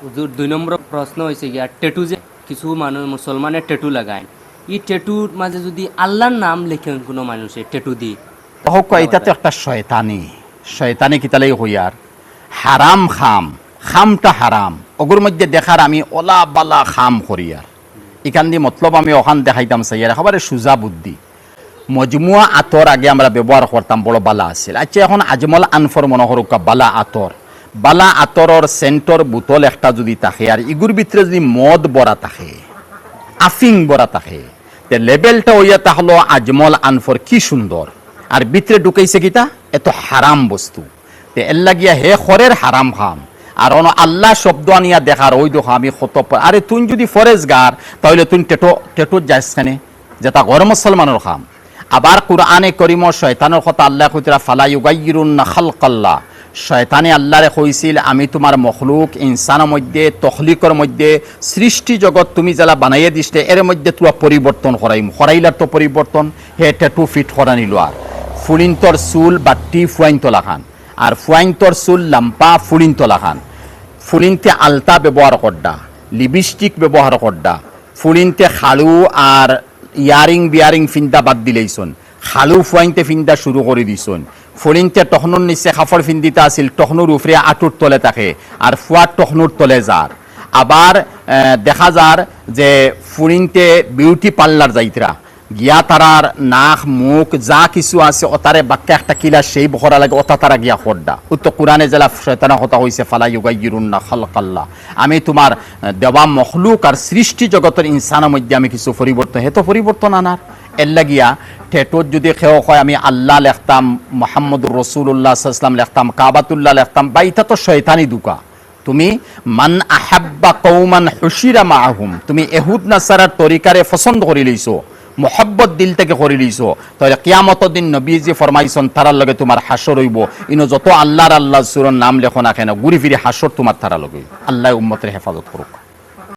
হুজুর 2 নম্বর প্রশ্ন হয়েছে গিয়া ট্যাটু যে কিছু মানুষ মুসলমানের ট্যাটু লাগায়, এই ট্যাটুর মাঝে যদি আল্লাহর নাম লেখেন কোনো মানুষে ট্যাটু দি হোক এটা তো একটা শয়তানি কিতালাই হইয়ার হারাম খামটা হারাম ওগুর মধ্যে দেখার আমি ওলা বালা খাম করিয়ার এখান দিয়ে মতলব আমি ওখান দেখাইতাম চাইয়ার একেবারে সুজা বুদ্ধি মজমুয়া আতর আগে আমরা ব্যবহার করতাম বড় বালা আছিল। আচ্ছা এখন আজমল আনফর মনে করুক বালা আতরর সেন্টর বোতল একটা যদি থাকে আর ইগুর ভিতরে যদি মদ বড়া থাকে আফিং বড়া থাকে তে লেবেলটা হইয়া তাহলো আজমল আনফর কি সুন্দর আর ভিতরে ঢুকাইছে কিতা এত হারাম বস্তু তে এল্লা গিয়া হে খরের হারাম খাম আর অন আল্লাহ শব্দ আনিয়া দেখার ওই দেখো আমি কত আরে তুই যদি ফরেজগার তাহলে তুই টেটো যাইস খানে যেটা গর মুসলমানের খাম। আবার কুরআনে করিম শয়তানের কথা আল্লাহ কইতরা ফালা ইউগাইয়িরুন্না খালকাল্লাহ শয়তানে আল্লাহরে কইছিল আমি তোমার মখলুক ইনসানের মধ্যে তখলিকর মধ্যে সৃষ্টি জগৎ তুমি যারা বানাইয়া দিste এর মধ্যে তোরা পরিবর্তন করাইলার তো পরিবর্তন হে ট্যাটু ফিট করা নিল আর ফুলিন্তর চুল বাট্টি ফুয়াইন্ত লাখান আর ফুয়াইন্তর চুল লাম্পা ফুলিন্ত লাখান ফুলিনতে আলতা ব্যবহার করডা লিপস্টিক ব্যবহার করডা ফুলিনতে খালু আর বিয়ারিং ফিন্দা বাদ দিলেইছন খালু ফুয়াইনতে ফিন্দা শুরু করে দিছন ফুলিনতে টখনুর নিচে কাপড় ফিন্দিতে আছিল টখনুর উফরে আটুর তলে থাকে আর ফুয়ার টখনুর তলে যার আবার দেখা যার যে ফুলিনতে বিউটি পার্লার যাইতরা গিয়া তারার নাক মুখ যা কিছু আছে ওতারে বাক্যা একটা কিলা সেই বহরা লাগে ওতা তারা গিয়া খড্ডা উত্তর কোরআনে জেলা শয়তানা কথা হইছে ফালা ইউগাইয়িরুন্না খালকাল্লাহ আমি তোমার দেওয়া মখলুক আর সৃষ্টি জগতের ইনসানের মধ্যে আমি কিছু পরিবর্তন হেতো পরিবর্তন আনার এল্লা গিয়া ঠেটোত যদি কেউ কয় আমি আল্লাহ লেখতাম মুহাম্মদুর রাসূলুল্লাহ সাল্লাল্লাহু আলাইহি ওয়াসাল্লাম লেখতাম কাবাতুল্লাহ লেখতাম বা এটা তো শয়তানি দুকা তুমি মান আহাব্বা কওমান হুশিরা মাআহুম তুমি ইহুদ নাসারার তরিকারে পছন্দ করে লইছো মোহব্বত দিল থেকে করে লইছো তাহলে কিয়ামতের দিন নবীজি ফরমাইছেন তারার লগে তোমার হাসর হইব ইনো যত আল্লাহর সুরের নাম লেখো না কেন ঘুরি ফিরে হাসর তোমার তারা লগে আল্লাহ উম্মতের হেফাজত করুক।